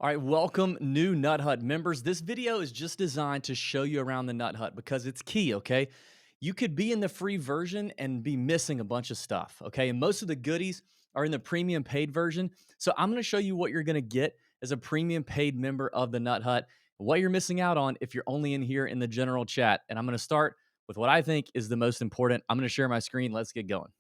All right, welcome new Nut Hut members. This video is just designed to show you around the Nut Hut because it's key, okay? You could be in the free version and be missing a bunch of stuff, okay? And most of the goodies are in the premium paid version. So I'm going to show you what you're going to get as a premium paid member of the Nut Hut, what you're missing out on if you're only in here in the general chat. And I'm going to start with what I think is the most important. I'm going to share my screen. Let's get going.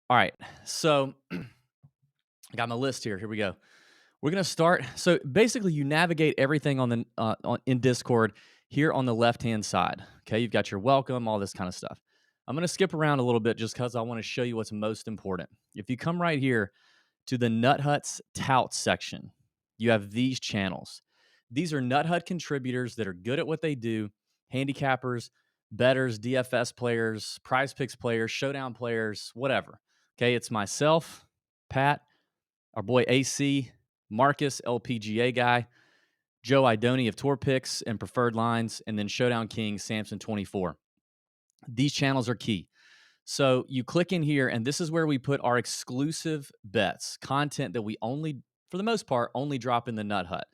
All right. So I got my list here. Here we go. We're gonna start. So basically, you navigate everything in Discord here on the left hand side. Okay, you've got your welcome, all this kind of stuff. I'm gonna skip around a little bit just because I want to show you what's most important. If you come right here to the Nut Hut's tout section, you have these channels. These are Nut Hut contributors that are good at what they do: handicappers, betters, DFS players, Prize Picks players, Showdown players, whatever. Okay, it's myself, Pat, our boy AC, Marcus, LPGA guy, Joe Idoni of Tour Picks and Preferred Lines, and then Showdown King, Samson 24. These channels are key. So you click in here, and this is where we put our exclusive bets, content that we only, for the most part, only drop in the Nut Hut.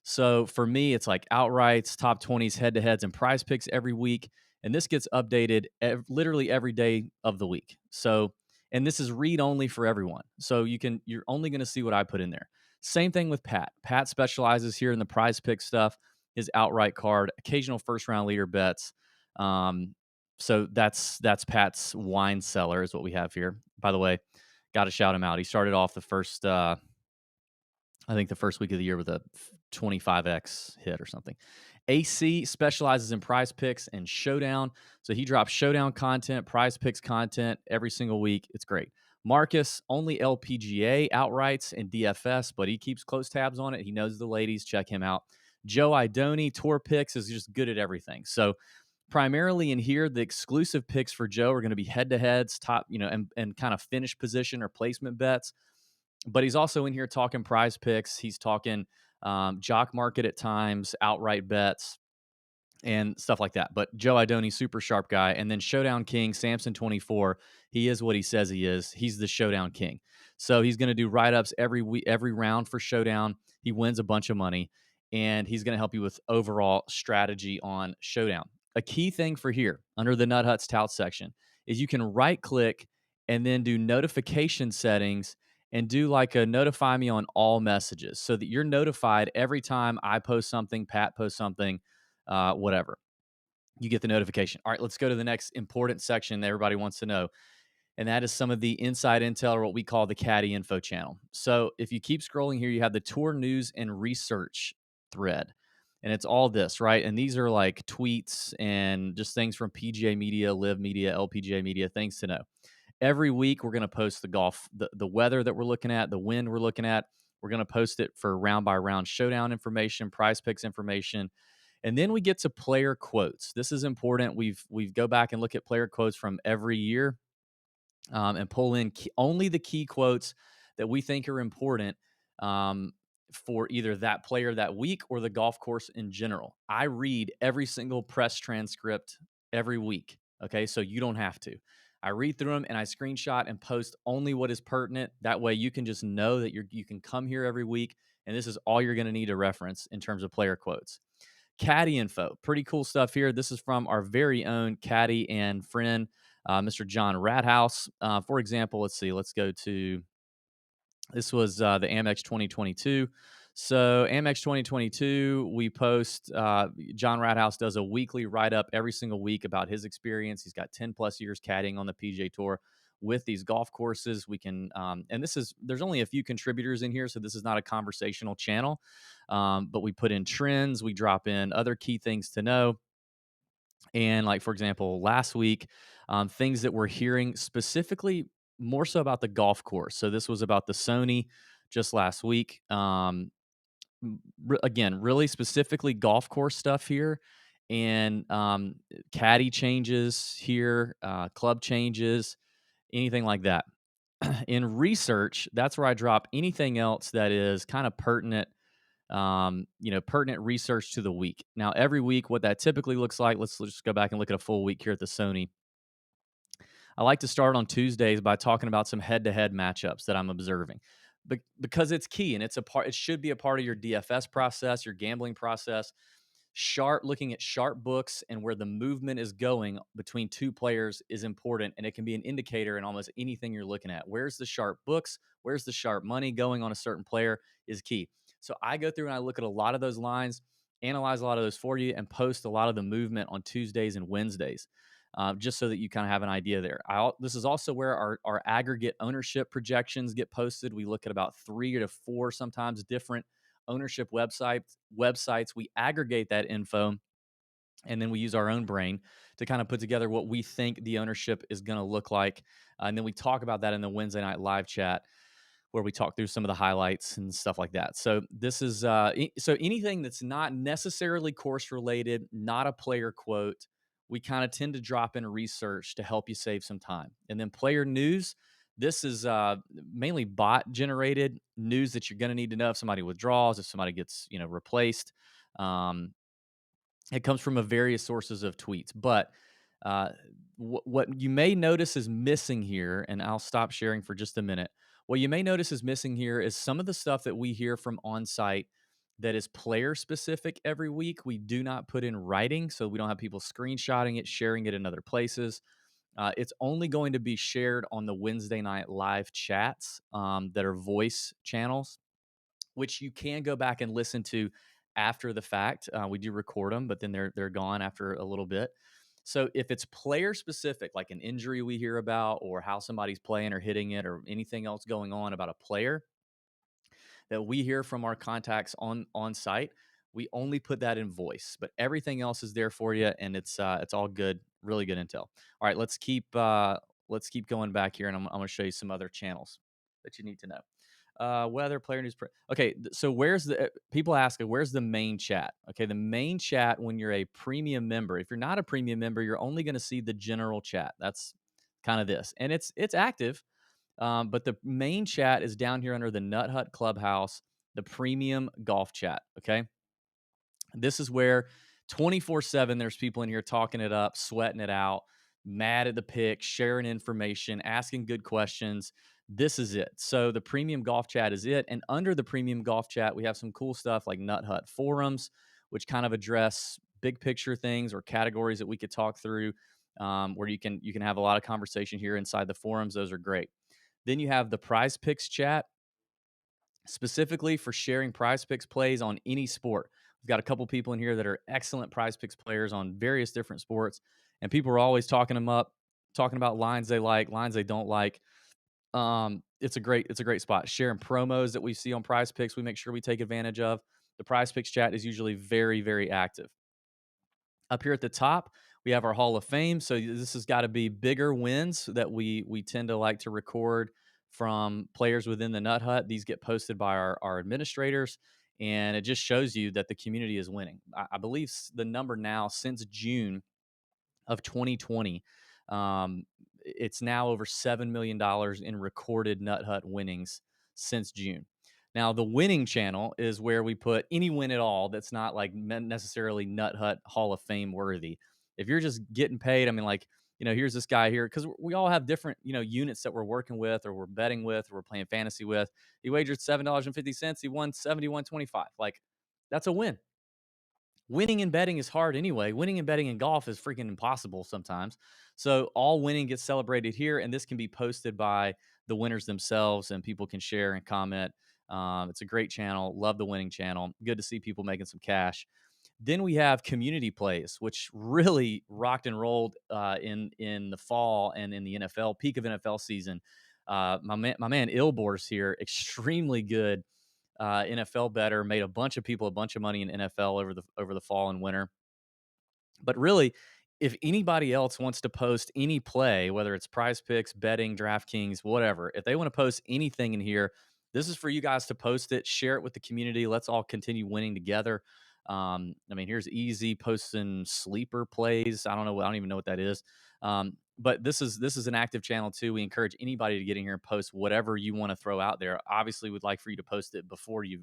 So for me, it's like outrights, top 20s, head to heads, and prize picks every week. And this gets updated literally every day of the week. So, and this is read only for everyone. So you're only going to see what I put in there. Same thing with Pat. Pat specializes here in the prize pick stuff, his outright card, occasional first round leader bets. So that's Pat's wine cellar is what we have here. By the way, got to shout him out. He started off I think the first week of the year with a 25x hit or something. AC specializes in prize picks and showdown. So he drops showdown content, prize picks content every single week. It's great. Marcus, only LPGA outrights and DFS, but he keeps close tabs on it. He knows the ladies. Check him out. Joe Idoni, tour picks, is just good at everything. So primarily in here, the exclusive picks for Joe are going to be head to heads, top, and kind of finish position or placement bets. But he's also in here talking prize picks. He's talking jock market at times, outright bets, and stuff like that. But Joe Idoni, super sharp guy. And then Showdown King, Samson 24. He is what he says he is. He's the Showdown King. So he's going to do write ups every week, every round for Showdown. He wins a bunch of money, and he's going to help you with overall strategy on Showdown. A key thing for here under the Nut Hut's tout section is you can right click and then do notification settings and do like a notify me on all messages so that you're notified every time I post something, Pat posts something, whatever. You get the notification. All right, let's go to the next important section that everybody wants to know. And that is some of the inside intel, or what we call the caddy info channel. So if you keep scrolling here, you have the tour news and research thread. And it's all this, right? And these are like tweets and just things from PGA Media, Live Media, LPGA Media, things to know. Every week, we're going to post the weather that we're looking at, the wind we're looking at. We're going to post it for round by round showdown information, prize picks information. And then we get to player quotes. This is important. We go back and look at player quotes from every year, and pull in only the key quotes that we think are important, for either that player that week or the golf course in general. I read every single press transcript every week. Okay, so you don't have to. I read through them and I screenshot and post only what is pertinent. That way you can just know that you can come here every week, and this is all you're going to need to reference in terms of player quotes. Caddy info, pretty cool stuff here. This is from our very own caddy and friend, Mr. John Rathouse. For example, let's see, let's go to this was the Amex 2022. So Amex 2022, we post. John Rathouse does a weekly write up every single week about his experience. He's got 10 plus years caddying on the PGA Tour with these golf courses. We can, and there's only a few contributors in here, so this is not a conversational channel. But we put in trends, we drop in other key things to know. And like, for example, last week, things that we're hearing specifically more so about the golf course. So this was about the Sony just last week. Again, really specifically golf course stuff here, and caddy changes here, club changes, anything like that. In research, that's where I drop anything else that is kind of pertinent, pertinent research to the week. Now, every week, what that typically looks like, let's just go back and look at a full week here at the Sony. I like to start on Tuesdays by talking about some head to head matchups that I'm observing. because it's key and it's a part. It should be a part of your DFS process, your gambling process. Looking at sharp books and where the movement is going between two players is important, and it can be an indicator in almost anything you're looking at. Where's the sharp books? Where's the sharp money going on a certain player is key. So I go through and I look at a lot of those lines, analyze a lot of those for you, and post a lot of the movement on Tuesdays and Wednesdays. Just so that you kind of have an idea there. This is also where our aggregate ownership projections get posted. We look at about 3 to 4 sometimes different ownership websites. We aggregate that info, and then we use our own brain to kind of put together what we think the ownership is going to look like. And then we talk about that in the Wednesday night live chat, where we talk through some of the highlights and stuff like that. So this is so anything that's not necessarily course related, not a player quote, we kind of tend to drop in research to help you save some time. And then player news. This is mainly bot generated news that you're going to need to know if somebody withdraws, if somebody gets replaced. Um, it comes from a various sources of tweets, but uh, what you may notice is missing here, and I'll stop sharing for just a minute. What you may notice is missing here is some of the stuff that we hear from on site that is player specific every week. We do not put in writing, so we don't have people screenshotting it, sharing it in other places. It's only going to be shared on the Wednesday night live chats that are voice channels, which you can go back and listen to after the fact. We do record them, but then they're gone after a little bit. So if it's player specific, like an injury we hear about, or how somebody's playing or hitting it, or anything else going on about a player that we hear from our contacts on site, we only put that in voice. But everything else is there for you, and it's all good, really good intel. All right, let's keep going back here, and I'm going to show you some other channels that you need to know. Weather, player news. Okay, so where's the people ask, where's the main chat? Okay, the main chat when you're a premium member. If you're not a premium member, you're only going to see the general chat. That's kind of this, and it's active, but the main chat is down here under the Nut Hut Clubhouse, the premium golf chat. Okay, this is where 24/7 there's people in here talking it up, sweating it out, mad at the pick, sharing information, asking good questions. This is it. So the premium golf chat is it. And under the premium golf chat, we have some cool stuff like Nut Hut forums, which kind of address big picture things or categories that we could talk through, where you can have a lot of conversation here inside the forums. Those are great. Then you have the Prize Picks chat, specifically for sharing prize picks plays on any sport. We've got a couple people in here that are excellent prize picks players on various different sports, and people are always talking them up, talking about lines they like, lines they don't like. It's a great spot. Sharing promos that we see on prize picks, we make sure we take advantage of. The prize picks chat is usually very, very active. Up here at the top, we have our Hall of Fame. So this has got to be bigger wins that we tend to like to record from players within the Nut Hut. These get posted by our administrators, and it just shows you that the community is winning. I believe the number now since June of 2020, it's now over $7 million in recorded Nut Hut winnings since June. Now, the winning channel is where we put any win at all that's not like necessarily Nut Hut Hall of Fame worthy. If you're just getting paid, I mean, like, here's this guy here, because we all have different, units that we're working with, or we're betting with, or we're playing fantasy with. He wagered $7.50. He won 71.25. Like, that's a win. Winning and betting is hard anyway. Winning and betting in golf is freaking impossible sometimes. So all winning gets celebrated here, and this can be posted by the winners themselves, and people can share and comment. It's a great channel. Love the winning channel. Good to see people making some cash. Then we have community plays, which really rocked and rolled in the fall and in the NFL peak of NFL season. My man Ilbor's here, extremely good NFL better, made a bunch of people a bunch of money in NFL over the fall and winter. But really, if anybody else wants to post any play, whether it's prize picks, betting, DraftKings, whatever, if they want to post anything in here, this is for you guys to post it, share it with the community. Let's all continue winning together. I mean, here's easy posting sleeper plays. I don't even know what that is. But this is an active channel too. We encourage anybody to get in here and post whatever you want to throw out there. Obviously, we'd like for you to post it before you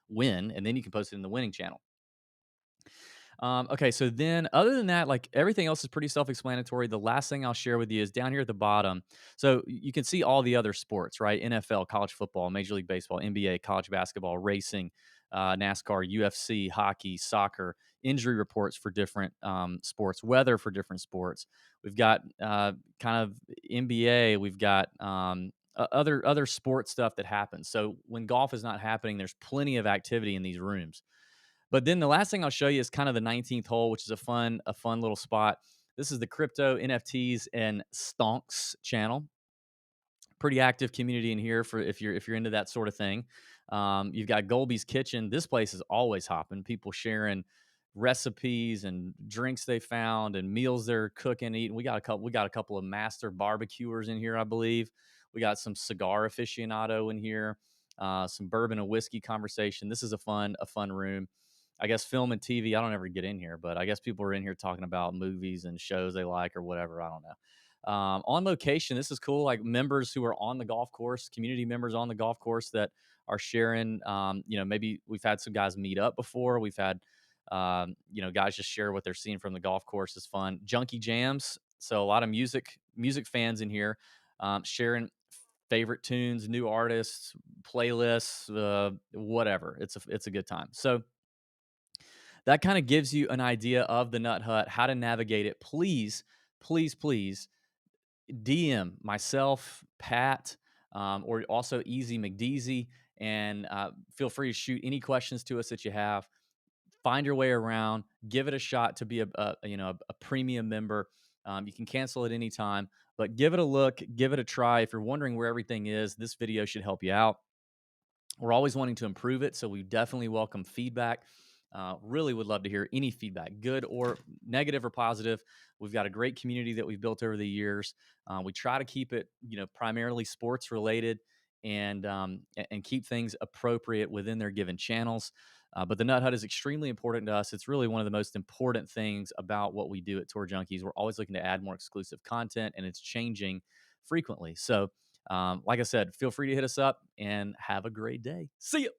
win, and then you can post it in the winning channel. Okay, so then other than that, like everything else is pretty self-explanatory. The last thing I'll share with you is down here at the bottom. So you can see all the other sports, right? NFL, college football, Major League Baseball, NBA, college basketball, racing, NASCAR, UFC, hockey, soccer, injury reports for different sports, weather for different sports. We've got kind of NBA. We've got other sports stuff that happens. So when golf is not happening, there's plenty of activity in these rooms. But then the last thing I'll show you is kind of the 19th hole, which is a fun little spot. This is the crypto NFTs and stonks channel. Pretty active community in here for if you're into that sort of thing. You've got Golby's Kitchen. This place is always hopping. People sharing recipes and drinks they found and meals they're cooking, eating. We got a couple of master barbecuers in here, I believe. We got some cigar aficionado in here, some bourbon and whiskey conversation. This is a fun room. I guess film and TV. I don't ever get in here, but I guess people are in here talking about movies and shows they like or whatever. I don't know. On location. This is cool. Like members who are on the golf course, community members on the golf course that are sharing. Maybe we've had some guys meet up before. We've had, guys just share what they're seeing from the golf course is fun. Junkie jams. So a lot of music fans in here sharing favorite tunes, new artists, playlists, whatever. It's a good time. So that kind of gives you an idea of the Nut Hut, how to navigate it. Please, please, please DM myself, Pat, or also Easy McDeasy, and feel free to shoot any questions to us that you have. Find your way around, give it a shot to be a premium member. You can cancel at any time, but give it a look, give it a try. If you're wondering where everything is, this video should help you out. We're always wanting to improve it, so we definitely welcome feedback. Really would love to hear any feedback, good or negative or positive. We've got a great community that we've built over the years. We try to keep it, primarily sports related, and keep things appropriate within their given channels. But the Nut Hut is extremely important to us. It's really one of the most important things about what we do at Tour Junkies. We're always looking to add more exclusive content, and it's changing frequently. So like I said, feel free to hit us up and have a great day. See you.